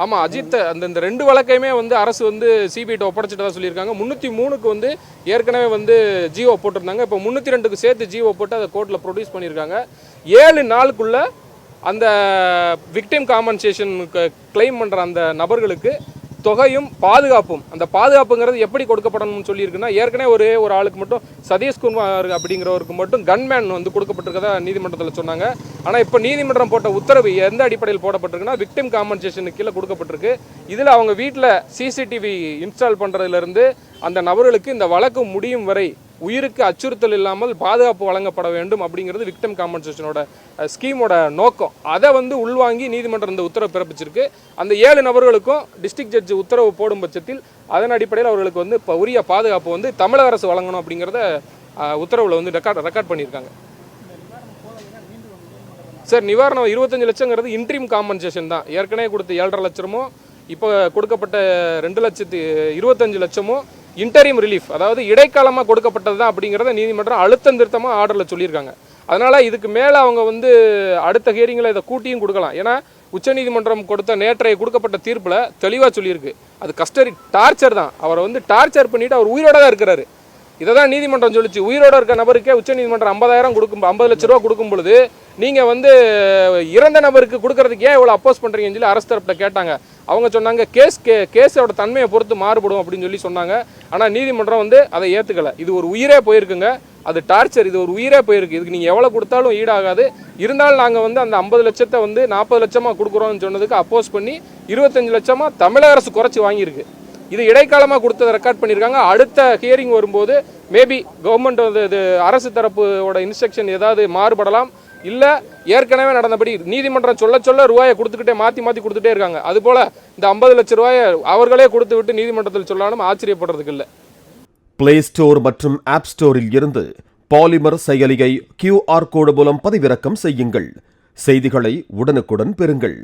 ஆமாம், அஜித் அந்த ரெண்டு வழக்கையுமே வந்து அரசு வந்து சிபிஐட்ட ஒப்படைச்சிட்டதா சொல்லியிருக்காங்க. 303க்கு வந்து ஏற்கனவே வந்து ஜிஓ போட்டிருந்தாங்க. இப்போ 302க்கு சேர்த்து ஜிஓ போட்டு அதை கோர்ட்டில் ப்ரொடியூஸ் பண்ணியிருக்காங்க. 7 நாளுக்குள்ள அந்த விக்டிம் காம்பன்சேஷன் கிளைம் பண்ணுற அந்த நபர்களுக்கு தொகையும் பாதுகாப்பும், அந்த பாதுகாப்புங்கிறது எப்படி கொடுக்கப்படணும்னு சொல்லியிருக்குன்னா, ஏற்கனவே ஒரு ஆளுக்கு மட்டும் சதீஷ்குமார் அப்படிங்கிறவருக்கு மட்டும் கன்மேன் வந்து கொடுக்கப்பட்டிருக்கதா நீதிமன்றத்தில் சொன்னாங்க. ஆனால் இப்போ நீதிமன்றம் போட்ட உத்தரவு எந்த அடிப்படையில் போடப்பட்டிருக்குன்னா, விக்டிம் காம்பன்சேஷனுக்கு கீழே கொடுக்கப்பட்டிருக்கு. இதில் அவங்க வீட்டில் சிசிடிவி இன்ஸ்டால் பண்ணுறதுலேருந்து அந்த நபர்களுக்கு இந்த வழக்கு முடியும் வரை உயிருக்கு அச்சுறுத்தல் இல்லாமல் பாதுகாப்பு வழங்கப்பட வேண்டும் அப்படிங்கிறது விக்டிம் காம்பன்சேஷனோட ஸ்கீமோட நோக்கம். அதை வந்து உள்வாங்கி நீதிமன்றம் இந்த உத்தரவு பிறப்பிச்சிருக்கு. அந்த 7 நபர்களுக்கும் டிஸ்ட்ரிக்ட் ஜட்ஜ் உத்தரவு போடும் பட்சத்தில் அதன் அடிப்படையில் அவர்களுக்கு வந்து இப்போ உரிய பாதுகாப்பு வந்து தமிழக அரசு வழங்கணும் அப்படிங்கிறத உத்தரவில் வந்து ரெக்கார்ட் பண்ணியிருக்காங்க. சார், நிவாரணம் 25 லட்சங்கிறது இன்ட்ரீம் காம்பன்சேஷன் தான். ஏற்கனவே கொடுத்த 7.5 லட்சமும் இப்போ கொடுக்கப்பட்ட 2,25 லட்சமும் இன்டரிம் ரிலீஃப், அதாவது இடைக்காலமாக கொடுக்கப்பட்டது தான் அப்படிங்கிறத நீதிமன்றம் அழுத்தம் திருத்தமாக ஆர்டரில் சொல்லியிருக்காங்க. அதனால் இதுக்கு மேலே அவங்க வந்து அடுத்த ஹியரிங்கில் இதை கூட்டியும் கொடுக்கலாம். ஏன்னா உச்சநீதிமன்றம் நேற்றைய கொடுக்கப்பட்ட தீர்ப்பில் தெளிவாக சொல்லியிருக்கு, அது கஸ்டடி டார்ச்சர் தான். அவரை வந்து டார்ச்சர் பண்ணிவிட்டு அவர் உயிரோட தான் இருக்கிறாரு. இதை தான் நீதிமன்றம் சொல்லிச்சு. உயிரோட இருக்க நபருக்கே உச்சநீதிமன்றம் 50 லட்ச ரூபா கொடுக்கும் பொழுது நீங்கள் வந்து இறந்த நபருக்கு கொடுக்கறதுக்கு ஏன் இவ்வளோ அப்போஸ் பண்ணுறீங்கன்னு சொல்லி அரசு தரப்பில் கேட்டாங்க. அவங்க சொன்னாங்க கேஸோட தன்மையை பொறுத்து மாறுபடும் அப்படின்னு சொல்லி சொன்னாங்க. ஆனால் நீதிமன்றம் வந்து அதை ஏற்றுக்கலை. இது ஒரு உயிரே போயிருக்குங்க, அது டார்ச்சர், இது ஒரு உயிரே போயிருக்கு, இதுக்கு நீங்கள் எவ்வளோ கொடுத்தாலும் ஈடாகாது. இருந்தாலும் நாங்கள் வந்து அந்த 50 லட்சத்தை வந்து 40 லட்சமாக கொடுக்குறோம்னு சொன்னதுக்கு அப்போஸ் பண்ணி 25 லட்சமாக தமிழக அரசு குறைச்சி வாங்கியிருக்கு. இது இடைக்காலமாக கொடுத்ததை ரெக்கார்ட் பண்ணியிருக்காங்க. அடுத்த ஹியரிங் வரும்போது மேபி கவர்மெண்ட் வந்து இது அரசு தரப்போட இன்ஸ்ட்ரக்ஷன் ஏதாவது மாறுபடலாம். இல்லை ஏற்கனவே நடந்தபடி நீதிமன்றம் சொல்ல ரூபாயை கொடுத்துக்கிட்டே மாற்றி கொடுத்துட்டே இருக்காங்க. அதுபோல் இந்த 50 லட்ச ரூபாயை அவர்களே கொடுத்து விட்டு நீதிமன்றத்தில் சொல்லாலும் ஆச்சரியப்படுறதுக்கு இல்லை. பிளே ஸ்டோர் மற்றும் ஆப் ஸ்டோரில் இருந்து பாலிமர் செயலியை QR கோடு மூலம் பதிவிறக்கம் செய்யுங்கள். செய்திகளை உடனுக்குடன் பெறுங்கள்.